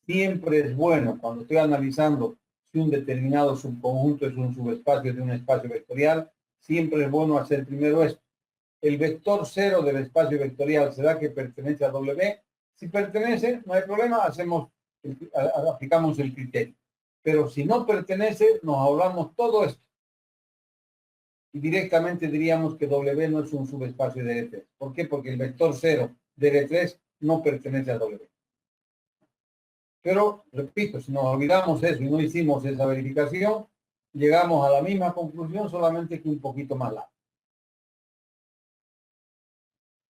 Siempre es bueno cuando estoy analizando si un determinado subconjunto es un subespacio de un espacio vectorial, siempre es bueno hacer primero esto. El vector 0 del espacio vectorial será que pertenece a W. Si pertenece, no hay problema, aplicamos el criterio. Pero si no pertenece, nos ahorramos todo esto. Y directamente diríamos que W no es un subespacio de R3. ¿Por qué? Porque el vector 0 de R3 no pertenece a W. Pero, repito, si nos olvidamos eso y no hicimos esa verificación, llegamos a la misma conclusión, solamente que un poquito más larga.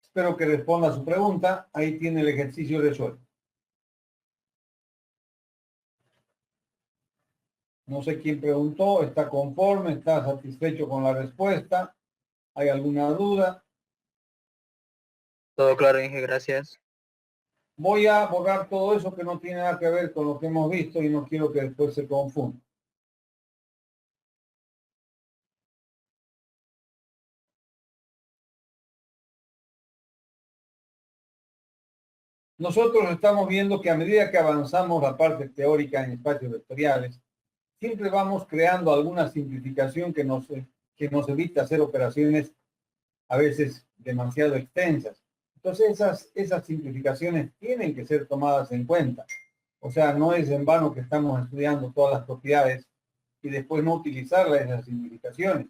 Espero que responda a su pregunta. Ahí tiene el ejercicio resuelto. No sé quién preguntó, ¿está conforme? ¿Está satisfecho con la respuesta? ¿Hay alguna duda? Todo claro, Inge, gracias. Voy a borrar todo eso que no tiene nada que ver con lo que hemos visto y no quiero que después se confunda. Nosotros estamos viendo que a medida que avanzamos la parte teórica en espacios vectoriales, siempre vamos creando alguna simplificación que nos evita hacer operaciones a veces demasiado extensas. Entonces esas simplificaciones tienen que ser tomadas en cuenta. O sea, no es en vano que estamos estudiando todas las propiedades y después no utilizarlas esas simplificaciones.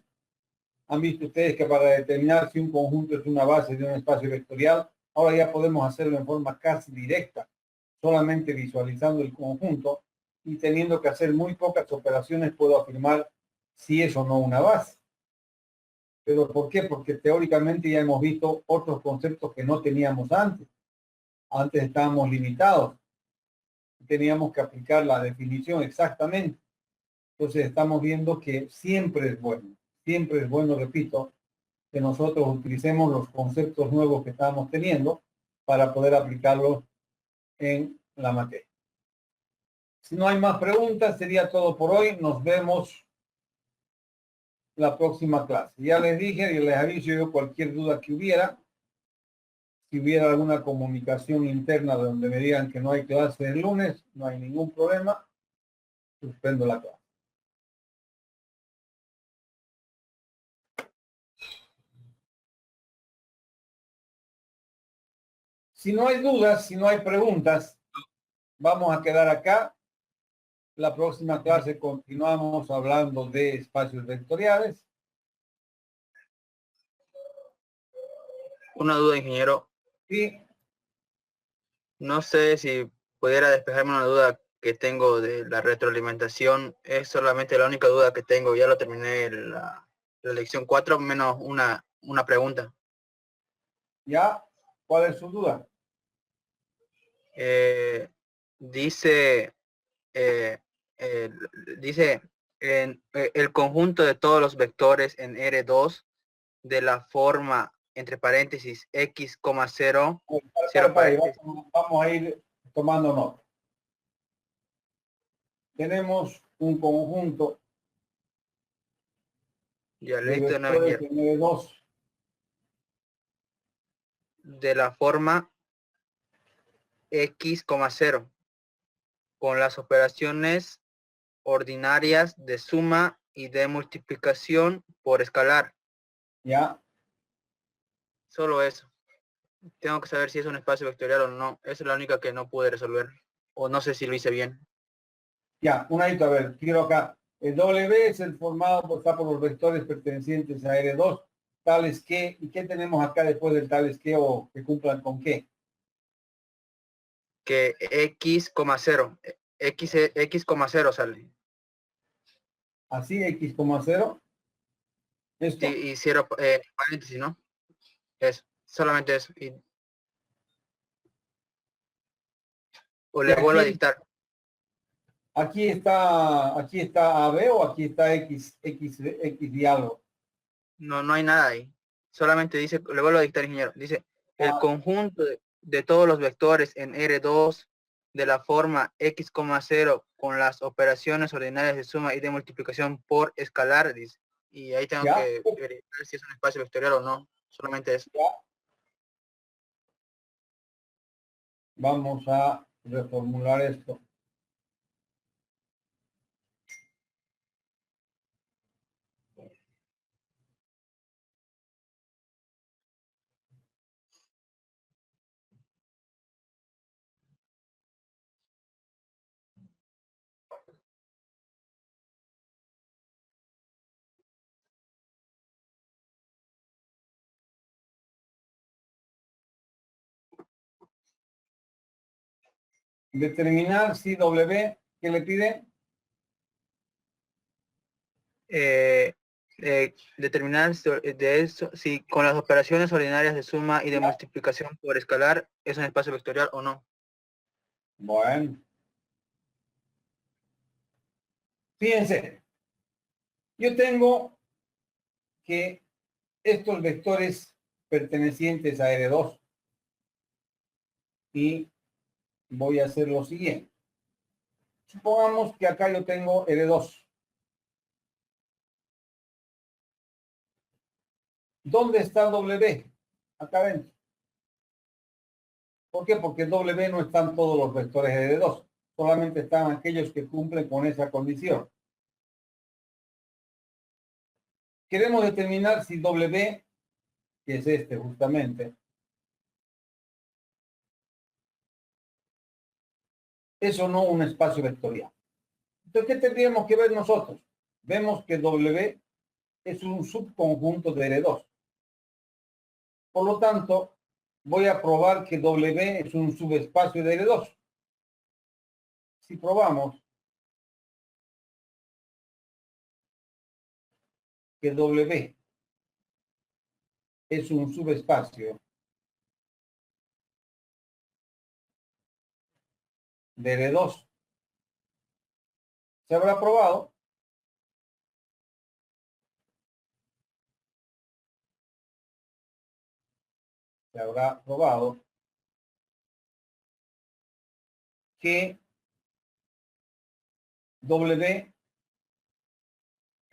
Han visto ustedes que para determinar si un conjunto es una base de un espacio vectorial, ahora ya podemos hacerlo en forma casi directa, solamente visualizando el conjunto y teniendo que hacer muy pocas operaciones puedo afirmar si es o no una base. ¿Pero por qué? Porque teóricamente ya hemos visto otros conceptos que no teníamos antes. Antes estábamos limitados. Teníamos que aplicar la definición exactamente. Entonces estamos viendo que siempre es bueno, repito, que nosotros utilicemos los conceptos nuevos que estamos teniendo para poder aplicarlos en la materia. Si no hay más preguntas, sería todo por hoy. Nos vemos la próxima clase. Ya les dije y les aviso yo cualquier duda que hubiera. Si hubiera alguna comunicación interna donde me digan que no hay clase el lunes, no hay ningún problema. Suspendo la clase. Si no hay dudas, si no hay preguntas, vamos a quedar acá. La próxima clase continuamos hablando de espacios vectoriales. Una duda, ingeniero. Y No sé si pudiera despejarme una duda que tengo de la retroalimentación. Es solamente la única duda que tengo. Ya lo terminé la lección 4 menos una pregunta. ya, ¿cuál es su duda? Eh, dice, eh, eh, dice el conjunto de todos los vectores en R2 de la forma, entre paréntesis, x, 0, 0 paréntesis. Vamos a ir tomando nota. Tenemos un conjunto Ya de listo, no, vectores en R2 de la forma x, 0 con las operaciones ordinarias de suma y de multiplicación por escalar. ya. Solo eso. Tengo que saber si es un espacio vectorial o no. Esa es la única que no pude resolver. O no sé si lo hice bien. Ya, un adito, a ver, quiero acá. El W es el formado, está por los vectores pertenecientes a R2, tales que, ¿y qué tenemos acá después del tales que o que cumplan con qué? Que x, 0. X, 0 sale. Así, X, 0. Sí, Esto. y 0 paréntesis, ¿no? Eso. Solamente eso. O Y le vuelvo a dictar. aquí está AB o aquí está X y algo. No, no hay nada ahí. Solamente dice, le vuelvo a dictar, ingeniero. Dice, el Ah, conjunto de todos los vectores en R2 de la forma x, 0 con las operaciones ordinarias de suma y de multiplicación por escalar, dice. Y ahí tengo ya, que verificar si es un espacio vectorial o no. Solamente eso. ya. Vamos a reformular esto. Determinar si W, ¿qué le pide? Determinar de eso, si con las operaciones ordinarias de suma y de Ya. multiplicación por escalar es un espacio vectorial o no. Bueno. Fíjense, yo tengo que estos vectores pertenecientes a R2 y voy a hacer lo siguiente. Supongamos que acá yo tengo R2. ¿Dónde está W? Acá adentro. ¿Por qué? Porque W no están todos los vectores de R2. Solamente están aquellos que cumplen con esa condición. Queremos determinar si W, que es este justamente, es o no un espacio vectorial. Entonces, ¿qué tendríamos que ver nosotros? Vemos que W es un subconjunto de R2. Por lo tanto, voy a probar que W es un subespacio de R2. Si probamos que W es un subespacio de R2, ¿se habrá probado? Se habrá probado que W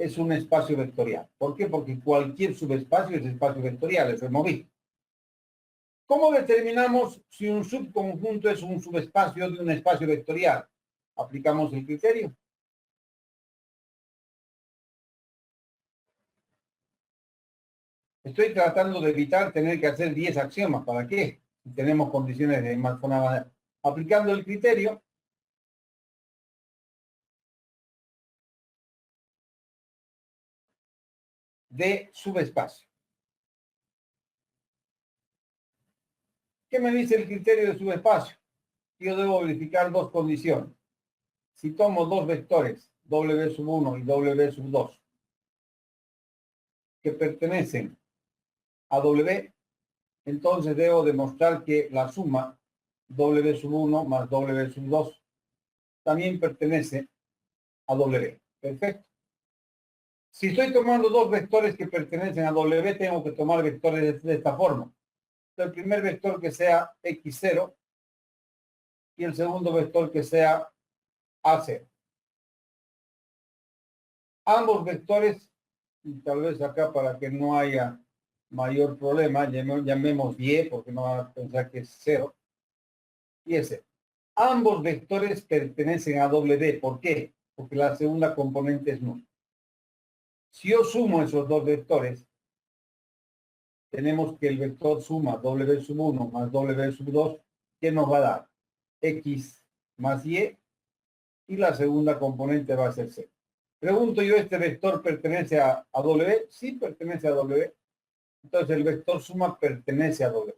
es un espacio vectorial. ¿Por qué? Porque cualquier subespacio es espacio vectorial, eso hemos visto. ¿Cómo determinamos si un subconjunto es un subespacio de un espacio vectorial? Aplicamos el criterio. Estoy tratando de evitar tener que hacer 10 axiomas. ¿Para qué? Si tenemos condiciones de más manera. Aplicando el criterio, de subespacio. ¿Qué me dice el criterio de subespacio? Yo debo verificar dos condiciones. Si tomo dos vectores, W1 y W2, que pertenecen a W, entonces debo demostrar que la suma W1 más W2 también pertenece a W. Perfecto. Si estoy tomando dos vectores que pertenecen a W, tengo que tomar vectores de esta forma. El primer vector que sea X0 y el segundo vector que sea A0. Ambos vectores, y tal vez acá para que no haya mayor problema, llamemos Y, porque no van a pensar que es 0, y es 0. Ambos vectores pertenecen a W. ¿Por qué? Porque la segunda componente es nula. Si yo sumo esos dos vectores, tenemos que el vector suma W1 más W2, ¿qué nos va a dar? X más Y, y la segunda componente va a ser 0. Pregunto yo, ¿este vector pertenece a W? Sí, pertenece a W. Entonces el vector suma pertenece a W.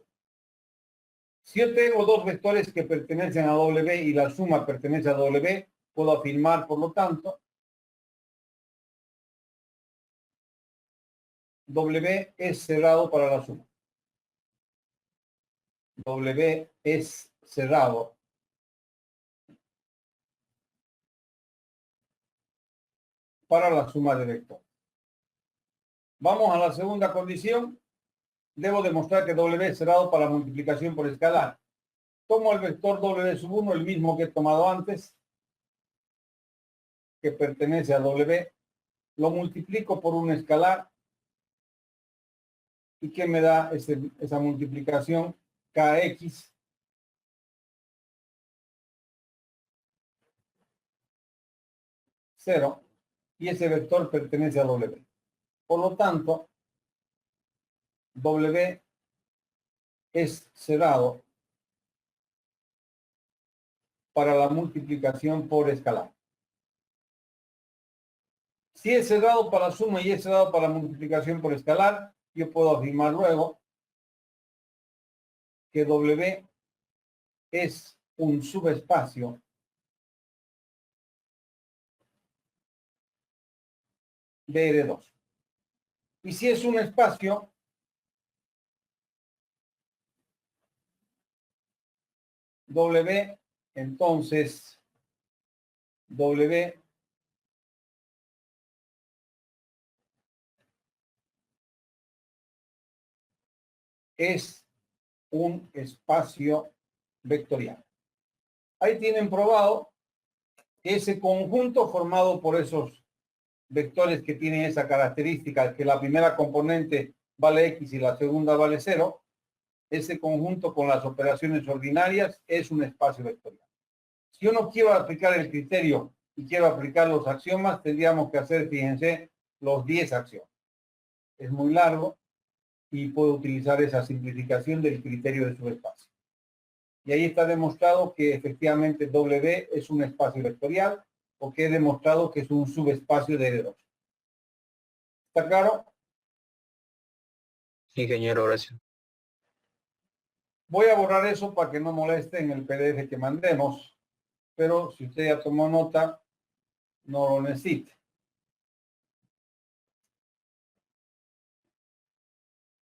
Si yo tengo dos vectores que pertenecen a W y la suma pertenece a W, puedo afirmar, por lo tanto, W es cerrado para la suma. W es cerrado para la suma de vectores. Vamos a la segunda condición. Debo demostrar que W es cerrado para multiplicación por escalar. Tomo el vector W1, el mismo que he tomado antes, que pertenece a W, lo multiplico por un escalar. ¿Y qué me da esa multiplicación? Kx cero, y ese vector pertenece a W. Por lo tanto, W es cerrado para la multiplicación por escalar. Si es cerrado para suma y es cerrado para multiplicación por escalar, yo puedo afirmar luego que W es un subespacio de R2. Y si es un espacio, W, entonces W es un espacio vectorial. Ahí tienen probado que ese conjunto formado por esos vectores que tienen esa característica, que la primera componente vale X y la segunda vale 0, ese conjunto con las operaciones ordinarias es un espacio vectorial. Si yo no quiero aplicar el criterio y quiero aplicar los axiomas, tendríamos que hacer, fíjense, los 10 axiomas. Es muy largo y puedo utilizar esa simplificación del criterio de subespacio. Y ahí está demostrado que efectivamente W es un espacio vectorial, porque he demostrado que es un subespacio de R2. ¿Está claro? Ingeniero, gracias. Voy a borrar eso para que no moleste en el PDF que mandemos, pero si usted ya tomó nota, no lo necesita.